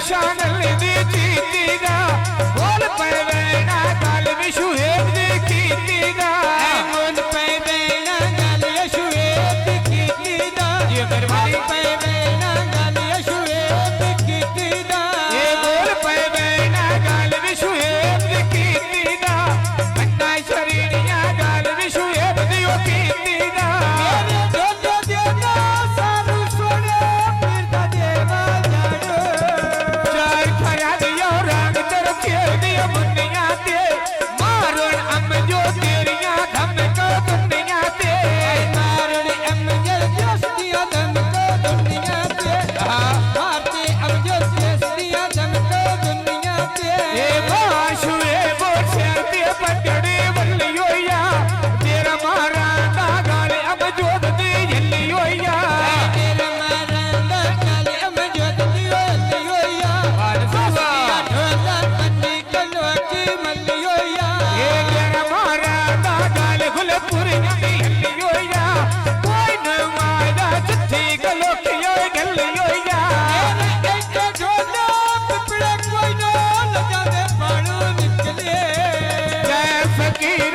शानल दी जीतीगा बोल पे बेना गल विशुएब दी कीतीगा बोल पे बेना गल यशुएब दी कीतीगा ये मेहरबानी पे बेना गल यशुएब दी कीतीगा ये बोल पे बेना गल विशुएब दी कीतीगा अन्ना शरीरिया गल विशुएब दी ओ कीतीगा मेरे जोजो देना सारू सोने फिरदा देवा जानो चार खया दियो रंग तेरे खेल दियो मुन्निया ते मारुन अम जो तेरिया धमको दुनिया ते मारुन अम जो दिया धमको दुनिया पे मारते अब जो दिया धमको दुनिया पे ये बाशुए बोशे ते पटड़े वल्लियो या तेरा मारा दा गाले अब जोद दी जल्लियो या तेरा मारा दा गाले अब जोद दियो लियो या बादशाह ढोला पन्नी कनोटी मल्लियो या ये तेरा मारा दा गाले गुलपुर दी जल्लियो या कोई न माया चिट्ठी गलोकियो गल्लियो या एक ढोला पिपड़े कोई न लगा दे पाड़ू निकले जय फकीर